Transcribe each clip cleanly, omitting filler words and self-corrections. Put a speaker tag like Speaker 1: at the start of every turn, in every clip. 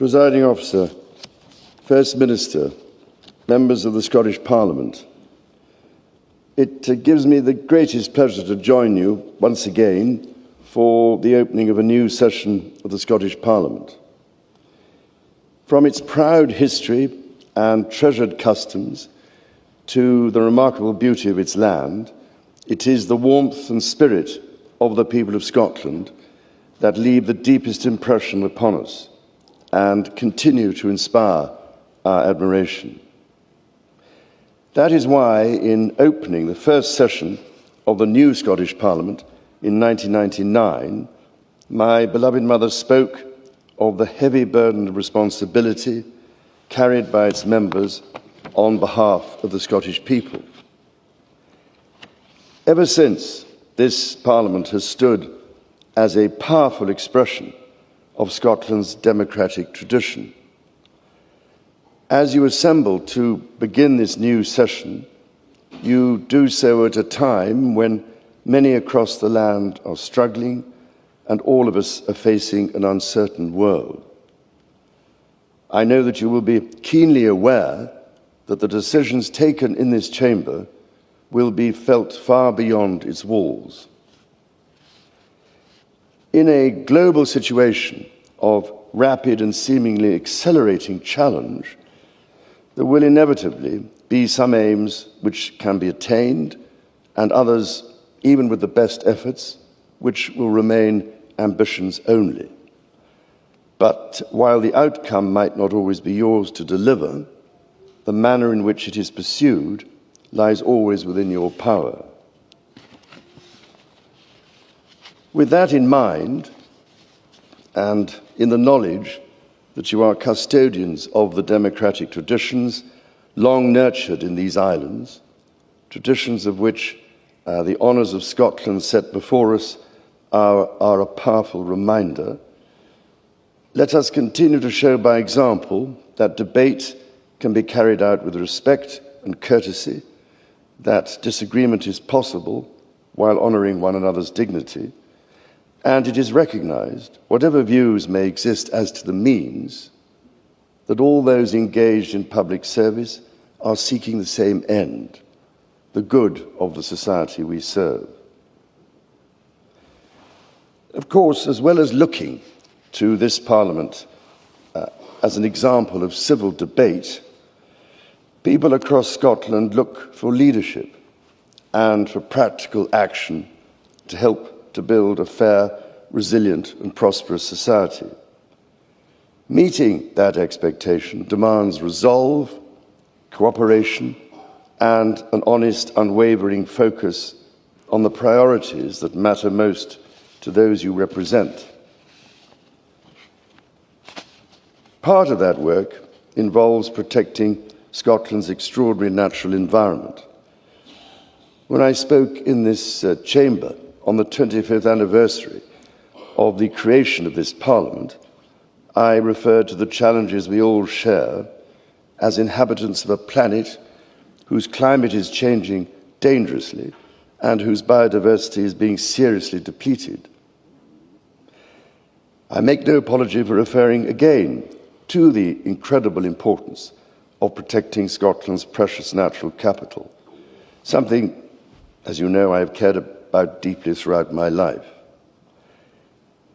Speaker 1: Presiding Officer, First Minister, members of the Scottish Parliament, it gives me the greatest pleasure to join you once again for the opening of a new session of the Scottish Parliament. From its proud history and treasured customs to the remarkable beauty of its land, it is the warmth and spirit of the people of Scotland that leave the deepest impression upon us and continue to inspire our admiration. That is why, in opening the first session of the new Scottish Parliament in 1999, my beloved mother spoke of the heavy burden of responsibility carried by its members on behalf of the Scottish people. Ever since, this Parliament has stood as a powerful expression of Scotland's democratic tradition. As you assemble to begin this new session, you do so at a time when many across the land are struggling and all of us are facing an uncertain world. I know that you will be keenly aware that the decisions taken in this chamber will be felt far beyond its walls. In a global situation of rapid and seemingly accelerating challenge, there will inevitably be some aims which can be attained and others, even with the best efforts, which will remain ambitions only. But while the outcome might not always be yours to deliver, the manner in which it is pursued lies always within your power. With that in mind, and in the knowledge that you are custodians of the democratic traditions long nurtured in these islands, traditions of which the honours of Scotland set before us are a powerful reminder, let us continue to show by example that debate can be carried out with respect and courtesy, that disagreement is possible while honouring one another's dignity, and it is recognised, whatever views may exist as to the means, that all those engaged in public service are seeking the same end, the good of the society we serve. Of course, as well as looking to this Parliament as an example of civil debate, people across Scotland look for leadership and for practical action to help to build a fair, resilient and prosperous society. Meeting that expectation demands resolve, cooperation and an honest, unwavering focus on the priorities that matter most to those you represent. Part of that work involves protecting Scotland's extraordinary natural environment. When I spoke in this chamber on the 25th anniversary of the creation of this Parliament, I referred to the challenges we all share as inhabitants of a planet whose climate is changing dangerously and whose biodiversity is being seriously depleted. I make no apology for referring again to the incredible importance of protecting Scotland's precious natural capital, something, as you know, I have cared about deeply throughout my life.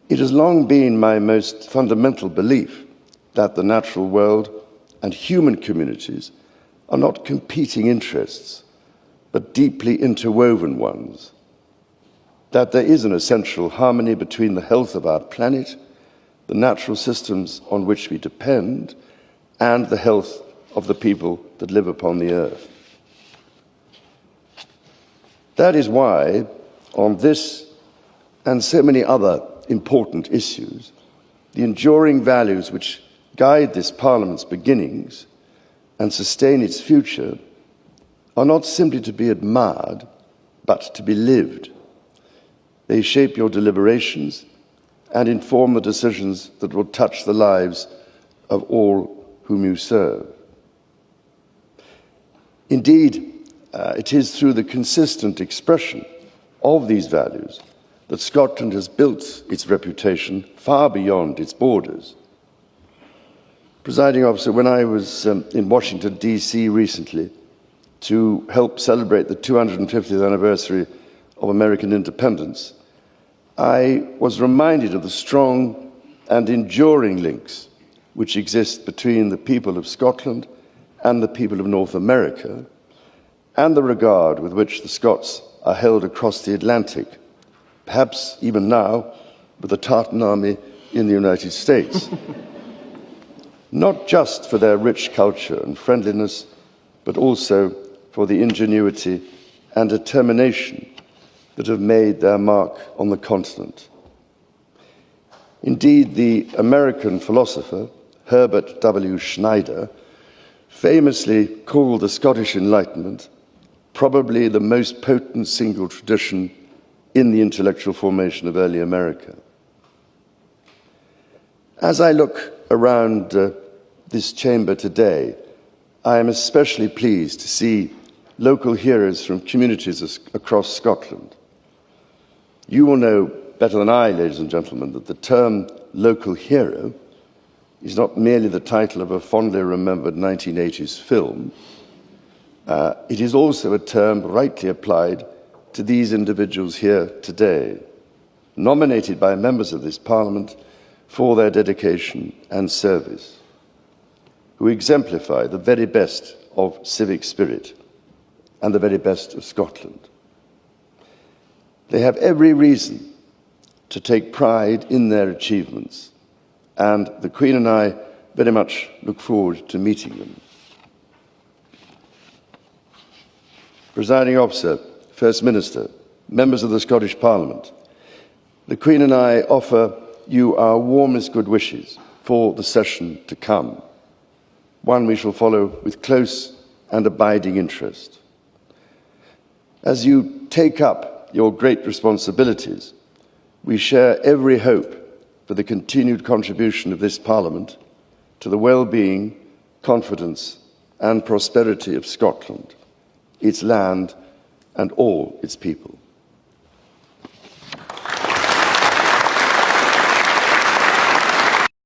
Speaker 1: It has long been my most fundamental belief that the natural world and human communities are not competing interests, but deeply interwoven ones, that there is an essential harmony between the health of our planet, the natural systems on which we depend, and the health of the people that live upon the earth. That is why, on this and so many other important issues, the enduring values which guide this Parliament's beginnings and sustain its future are not simply to be admired, but to be lived. They shape your deliberations and inform the decisions that will touch the lives of all whom you serve. Indeed, it is through the consistent expression of these values that Scotland has built its reputation far beyond its borders. Presiding Officer, when I was in Washington, D.C. recently to help celebrate the 250th anniversary of American independence, I was reminded of the strong and enduring links which exist between the people of Scotland and the people of North America, and the regard with which the Scots are held across the Atlantic, perhaps even now with the Tartan Army in the United States. Not just for their rich culture and friendliness, but also for the ingenuity and determination that have made their mark on the continent. Indeed, the American philosopher Herbert W. Schneider famously called the Scottish Enlightenment probably the most potent single tradition in the intellectual formation of early America. As I look around this chamber today, I am especially pleased to see local heroes from communities across Scotland. You will know better than I, ladies and gentlemen, that the term local hero is not merely the title of a fondly remembered 1980s film. It is also a term rightly applied to these individuals here today, nominated by members of this Parliament for their dedication and service, who exemplify the very best of civic spirit and the very best of Scotland. They have every reason to take pride in their achievements, and the Queen and I very much look forward to meeting them. Presiding Officer, First Minister, members of the Scottish Parliament, the Queen and I offer you our warmest good wishes for the session to come, one we shall follow with close and abiding interest. As you take up your great responsibilities, we share every hope for the continued contribution of this Parliament to the well-being, confidence and prosperity of Scotland, its land and all its people.